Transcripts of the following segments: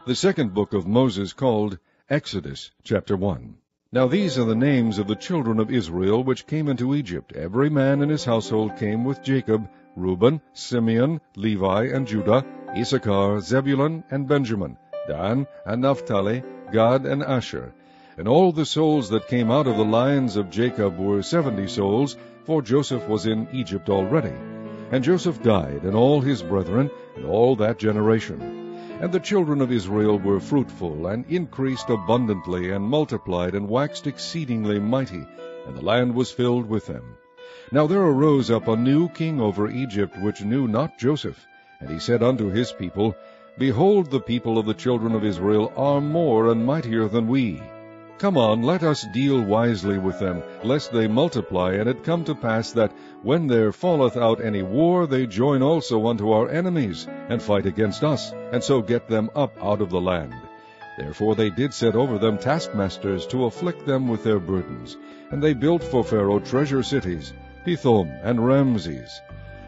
The second book of Moses, called Exodus, chapter 1. Now these are the names of the children of Israel which came into Egypt. Every man in his household came with Jacob: Reuben, Simeon, Levi, and Judah, Issachar, Zebulun, and Benjamin, Dan, and Naphtali, Gad, and Asher. And all the souls that came out of the lions of Jacob were 70 souls, for Joseph was in Egypt already. And Joseph died, and all his brethren, and all that generation. And the children of Israel were fruitful, and increased abundantly, and multiplied, and waxed exceedingly mighty, and the land was filled with them. Now there arose up a new king over Egypt, which knew not Joseph. And he said unto his people, Behold, the people of the children of Israel are more and mightier than we. Come on, let us deal wisely with them, lest they multiply. And it come to pass that, when there falleth out any war, they join also unto our enemies, and fight against us, and so get them up out of the land. Therefore they did set over them taskmasters, to afflict them with their burdens. And they built for Pharaoh treasure cities, Pithom and Ramses.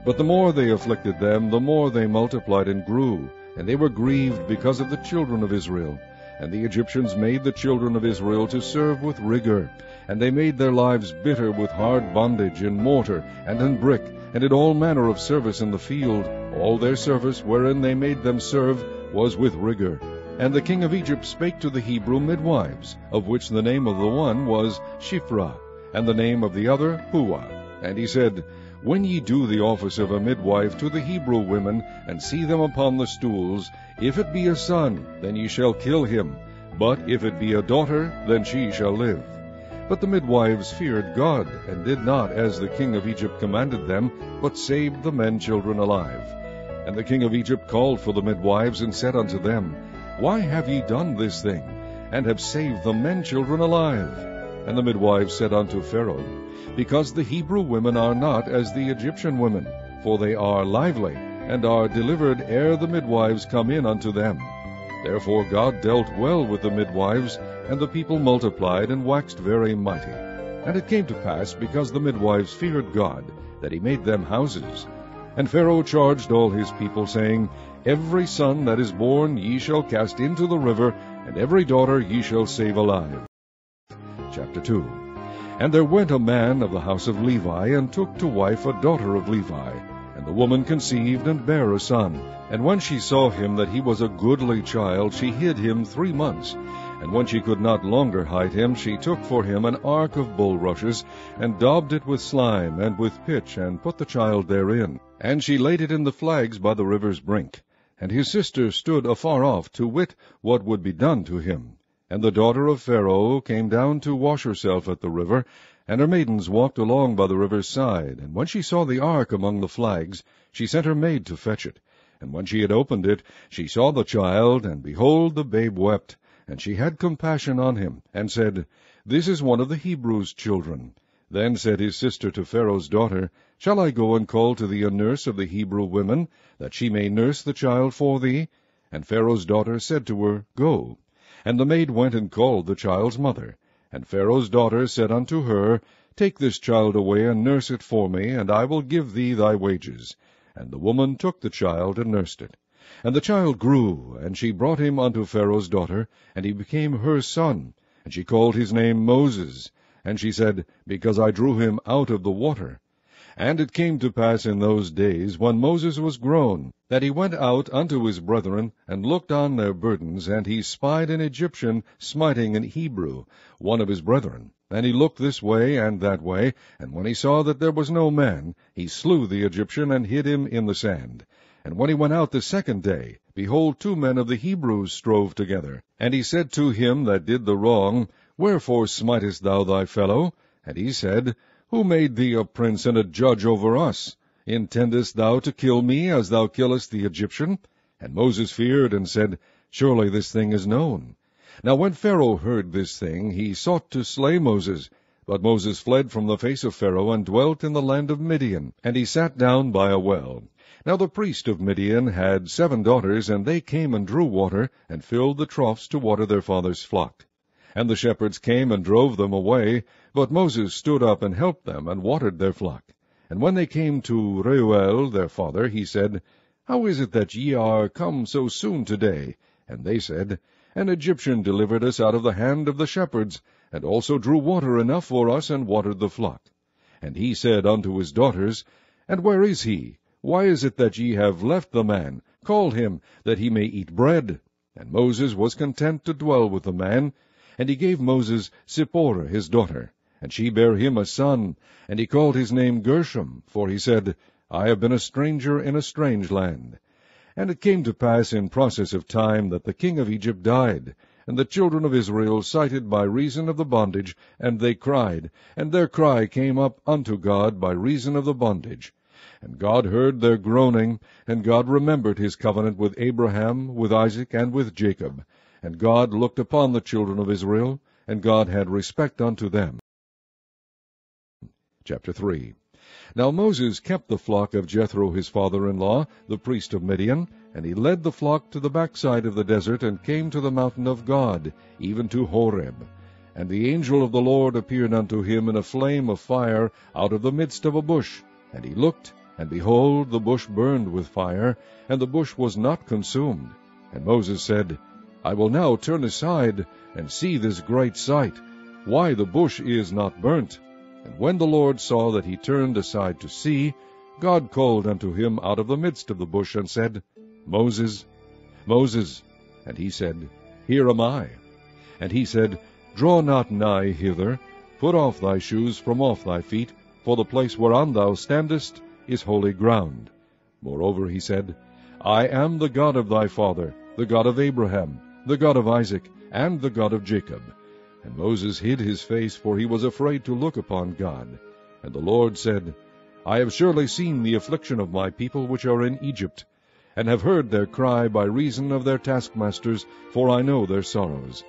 But the more they afflicted them, the more they multiplied and grew, and they were grieved because of the children of Israel. And the Egyptians made the children of Israel to serve with rigor, and they made their lives bitter with hard bondage in mortar and in brick, and in all manner of service in the field. All their service wherein they made them serve was with rigor. And the king of Egypt spake to the Hebrew midwives, of which the name of the one was Shiphrah, and the name of the other Puah. And he said, When ye do the office of a midwife to the Hebrew women, and see them upon the stools, if it be a son, then ye shall kill him, but if it be a daughter, then she shall live. But the midwives feared God, and did not as the king of Egypt commanded them, but saved the men children alive. And the king of Egypt called for the midwives, and said unto them, Why have ye done this thing, and have saved the men children alive? And the midwives said unto Pharaoh, Because the Hebrew women are not as the Egyptian women, for they are lively, and are delivered ere the midwives come in unto them. Therefore God dealt well with the midwives, and the people multiplied, and waxed very mighty. And it came to pass, because the midwives feared God, that he made them houses. And Pharaoh charged all his people, saying, Every son that is born ye shall cast into the river, and every daughter ye shall save alive. Chapter 2. And there went a man of the house of Levi, and took to wife a daughter of Levi. And the woman conceived, and bare a son. And when she saw him that he was a goodly child, she hid him 3 months. And when she could not longer hide him, she took for him an ark of bulrushes, and daubed it with slime, and with pitch, and put the child therein. And she laid it in the flags by the river's brink. And his sister stood afar off, to wit what would be done to him. And the daughter of Pharaoh came down to wash herself at the river, and her maidens walked along by the river's side. And when she saw the ark among the flags, she sent her maid to fetch it. And when she had opened it, she saw the child, and behold, the babe wept. And she had compassion on him, and said, This is one of the Hebrews' children. Then said his sister to Pharaoh's daughter, Shall I go and call to thee a nurse of the Hebrew women, that she may nurse the child for thee? And Pharaoh's daughter said to her, Go. And the maid went and called the child's mother. And Pharaoh's daughter said unto her, Take this child away, and nurse it for me, and I will give thee thy wages. And the woman took the child, and nursed it. And the child grew, and she brought him unto Pharaoh's daughter, and he became her son. And she called his name Moses. And she said, Because I drew him out of the water. And it came to pass in those days, when Moses was grown, that he went out unto his brethren, and looked on their burdens, and he spied an Egyptian smiting an Hebrew, one of his brethren. And he looked this way and that way, and when he saw that there was no man, he slew the Egyptian, and hid him in the sand. And when he went out the second day, behold, 2 men of the Hebrews strove together. And he said to him that did the wrong, Wherefore smitest thou thy fellow? And he said, Who made thee a prince and a judge over us? Intendest thou to kill me, as thou killest the Egyptian? And Moses feared, and said, Surely this thing is known. Now when Pharaoh heard this thing, he sought to slay Moses. But Moses fled from the face of Pharaoh, and dwelt in the land of Midian. And he sat down by a well. Now the priest of Midian had 7 daughters, and they came and drew water, and filled the troughs to water their father's flock. And the shepherds came and drove them away, but Moses stood up and helped them, and watered their flock. And when they came to Reuel their father, he said, How is it that ye are come so soon today? And they said, An Egyptian delivered us out of the hand of the shepherds, and also drew water enough for us, and watered the flock. And he said unto his daughters, And where is he? Why is it that ye have left the man? Call him, that he may eat bread. And Moses was content to dwell with the man. And he gave Moses Zipporah his daughter, and she bare him a son, and he called his name Gershom, for he said, I have been a stranger in a strange land. And it came to pass in process of time that the king of Egypt died, and the children of Israel sighted by reason of the bondage, and they cried, and their cry came up unto God by reason of the bondage. And God heard their groaning, and God remembered his covenant with Abraham, with Isaac, and with Jacob. And God looked upon the children of Israel, and God had respect unto them. Chapter 3. Now Moses kept the flock of Jethro his father-in-law, the priest of Midian, and he led the flock to the backside of the desert, and came to the mountain of God, even to Horeb. And the angel of the Lord appeared unto him in a flame of fire out of the midst of a bush. And he looked, and behold, the bush burned with fire, and the bush was not consumed. And Moses said, I will now turn aside, and see this great sight, why the bush is not burnt. And when the Lord saw that he turned aside to see, God called unto him out of the midst of the bush, and said, Moses, Moses. And he said, Here am I. And he said, Draw not nigh hither, put off thy shoes from off thy feet, for the place whereon thou standest is holy ground. Moreover he said, I am the God of thy father, the God of Abraham, the God of Isaac, and the God of Jacob. And Moses hid his face, for he was afraid to look upon God. And the Lord said, I have surely seen the affliction of my people which are in Egypt, and have heard their cry by reason of their taskmasters, for I know their sorrows.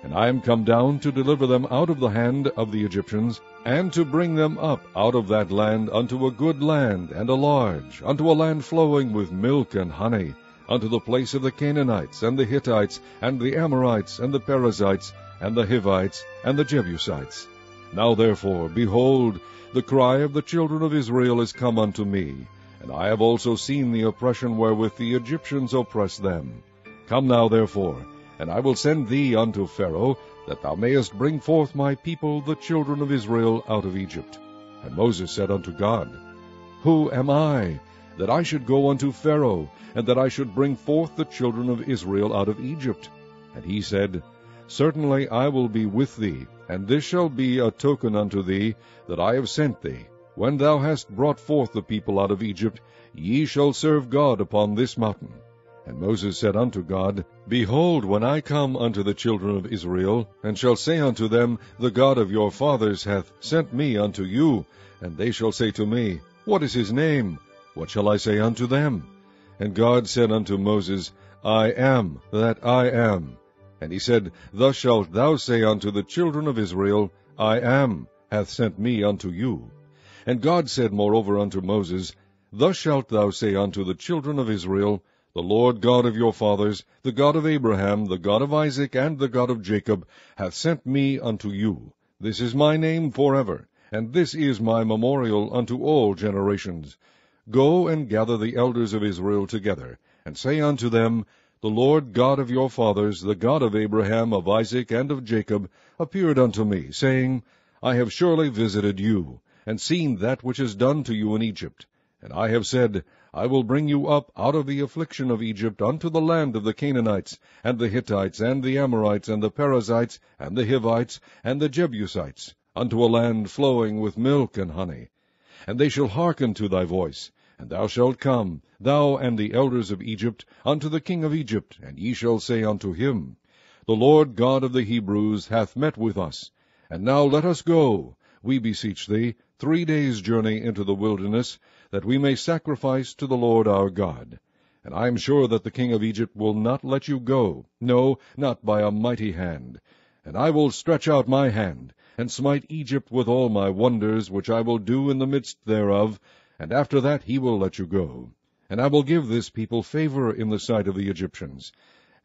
And I am come down to deliver them out of the hand of the Egyptians, and to bring them up out of that land unto a good land, and a large, unto a land flowing with milk and honey, unto the place of the Canaanites, and the Hittites, and the Amorites, and the Perizzites, and the Hivites, and the Jebusites. Now therefore, behold, the cry of the children of Israel is come unto me, and I have also seen the oppression wherewith the Egyptians oppress them. Come now therefore, and I will send thee unto Pharaoh, that thou mayest bring forth my people, the children of Israel, out of Egypt. And Moses said unto God, Who am I, that I should go unto Pharaoh, and that I should bring forth the children of Israel out of Egypt? And he said, Certainly I will be with thee, and this shall be a token unto thee, that I have sent thee. When thou hast brought forth the people out of Egypt, ye shall serve God upon this mountain. And Moses said unto God, Behold, when I come unto the children of Israel, and shall say unto them, The God of your fathers hath sent me unto you, and they shall say to me, What is his name? What shall I say unto them? And God said unto Moses, I am that I am. And he said, Thus shalt thou say unto the children of Israel, I am hath sent me unto you. And God said moreover unto Moses, Thus shalt thou say unto the children of Israel, The Lord God of your fathers, the God of Abraham, the God of Isaac, and the God of Jacob, hath sent me unto you. This is my name forever, and this is my memorial unto all generations. Go and gather the elders of Israel together, and say unto them, The Lord God of your fathers, the God of Abraham, of Isaac, and of Jacob, appeared unto me, saying, I have surely visited you, and seen that which is done to you in Egypt. And I have said, I will bring you up out of the affliction of Egypt unto the land of the Canaanites, and the Hittites, and the Amorites, and the Perizzites, and the Hivites, and the Jebusites, unto a land flowing with milk and honey. And they shall hearken to thy voice, and thou shalt come, thou and the elders of Egypt, unto the king of Egypt, and ye shall say unto him, The Lord God of the Hebrews hath met with us. And now let us go, we beseech thee, 3 days' journey into the wilderness, that we may sacrifice to the Lord our God. And I am sure that the king of Egypt will not let you go, no, not by a mighty hand. And I will stretch out my hand, and smite Egypt with all my wonders, which I will do in the midst thereof, and after that he will let you go. And I will give this people favor in the sight of the Egyptians.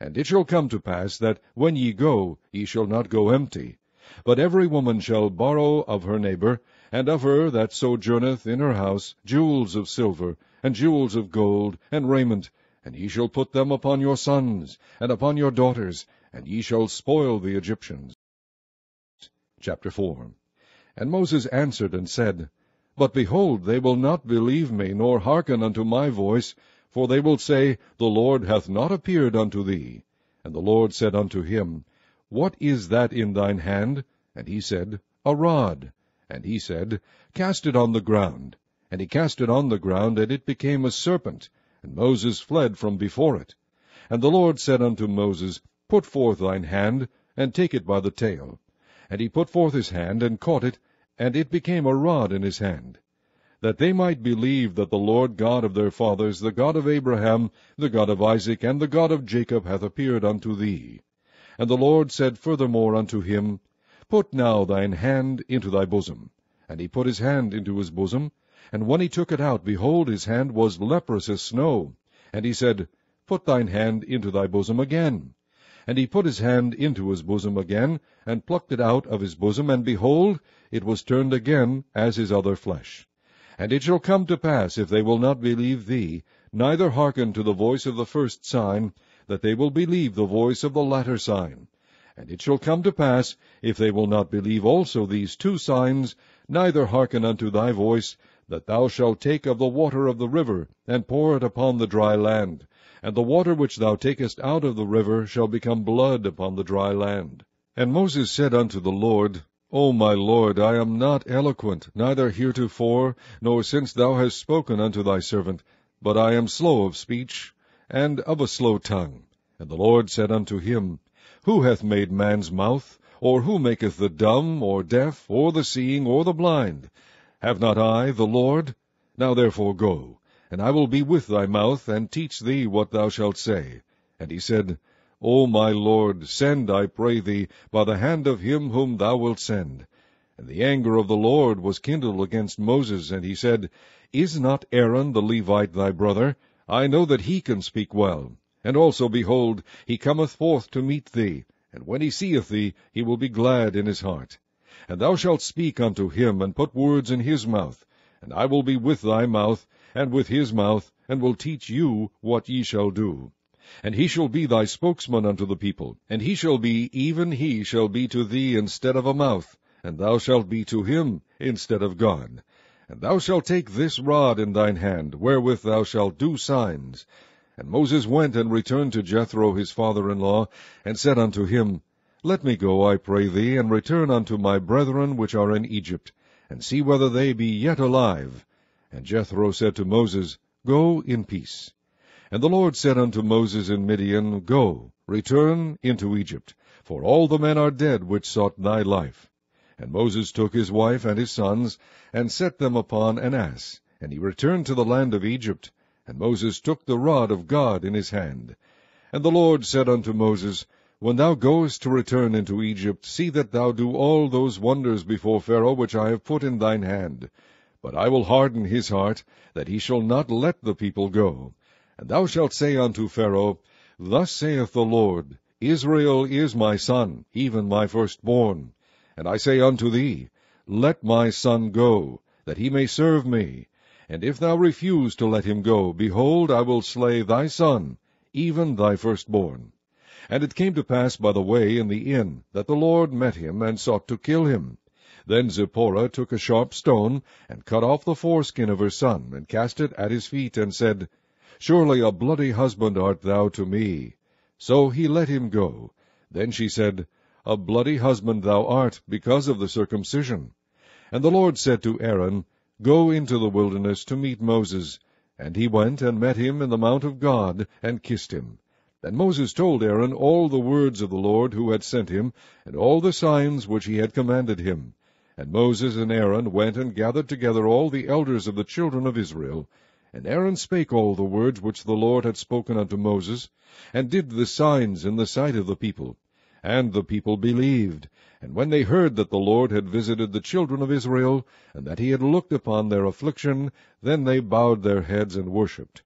And it shall come to pass that when ye go, ye shall not go empty. But every woman shall borrow of her neighbor, and of her that sojourneth in her house, jewels of silver, and jewels of gold, and raiment, and ye shall put them upon your sons, and upon your daughters, and ye shall spoil the Egyptians. Chapter 4. And Moses answered and said, But behold, they will not believe me, nor hearken unto my voice, for they will say, The Lord hath not appeared unto thee. And the Lord said unto him, What is that in thine hand? And he said, A rod. And he said, Cast it on the ground. And he cast it on the ground, and it became a serpent, and Moses fled from before it. And the Lord said unto Moses, Put forth thine hand, and take it by the tail. And he put forth his hand, and caught it, and it became a rod in his hand, that they might believe that the Lord God of their fathers, the God of Abraham, the God of Isaac, and the God of Jacob, hath appeared unto thee. And the Lord said furthermore unto him, Put now thine hand into thy bosom. And he put his hand into his bosom, and when he took it out, behold, his hand was leprous as snow. And he said, Put thine hand into thy bosom again. And he put his hand into his bosom again, and plucked it out of his bosom, and behold, it was turned again as his other flesh. And it shall come to pass, if they will not believe thee, neither hearken to the voice of the first sign, that they will believe the voice of the latter sign. And it shall come to pass, if they will not believe also these two signs, neither hearken unto thy voice, that thou shalt take of the water of the river, and pour it upon the dry land. And the water which thou takest out of the river shall become blood upon the dry land. And Moses said unto the Lord, O my Lord, I am not eloquent, neither heretofore, nor since thou hast spoken unto thy servant, but I am slow of speech, and of a slow tongue. And the Lord said unto him, Who hath made man's mouth? Or who maketh the dumb, or deaf, or the seeing, or the blind? Have not I, the Lord? Now therefore go, and I will be with thy mouth, and teach thee what thou shalt say. And he said, O my Lord, send, I pray thee, by the hand of him whom thou wilt send. And the anger of the Lord was kindled against Moses, and he said, Is not Aaron the Levite thy brother? I know that he can speak well. And also, behold, he cometh forth to meet thee, and when he seeth thee, he will be glad in his heart. And thou shalt speak unto him, and put words in his mouth. And I will be with thy mouth, and with his mouth, and will teach you what ye shall do. And he shall be thy spokesman unto the people, and he shall be, even he shall be to thee instead of a mouth, and thou shalt be to him instead of God. And thou shalt take this rod in thine hand, wherewith thou shalt do signs. And Moses went and returned to Jethro his father-in-law, and said unto him, Let me go, I pray thee, and return unto my brethren which are in Egypt, and see whether they be yet alive. And Jethro said to Moses, Go in peace. And the Lord said unto Moses in Midian, Go, return into Egypt, for all the men are dead which sought thy life. And Moses took his wife and his sons, and set them upon an ass, and he returned to the land of Egypt. And Moses took the rod of God in his hand. And the Lord said unto Moses, When thou goest to return into Egypt, see that thou do all those wonders before Pharaoh which I have put in thine hand. But I will harden his heart, that he shall not let the people go. And thou shalt say unto Pharaoh, Thus saith the Lord, Israel is my son, even my firstborn. And I say unto thee, Let my son go, that he may serve me. And if thou refuse to let him go, behold, I will slay thy son, even thy firstborn. And it came to pass by the way in the inn, that the Lord met him, and sought to kill him. Then Zipporah took a sharp stone, and cut off the foreskin of her son, and cast it at his feet, and said, Surely a bloody husband art thou to me. So he let him go. Then she said, A bloody husband thou art, because of the circumcision. And the Lord said to Aaron, Go into the wilderness to meet Moses. And he went and met him in the mount of God, and kissed him. And Moses told Aaron all the words of the Lord who had sent him, and all the signs which he had commanded him. And Moses and Aaron went and gathered together all the elders of the children of Israel. And Aaron spake all the words which the Lord had spoken unto Moses, and did the signs in the sight of the people. And the people believed. And when they heard that the Lord had visited the children of Israel, and that he had looked upon their affliction, then they bowed their heads and worshipped.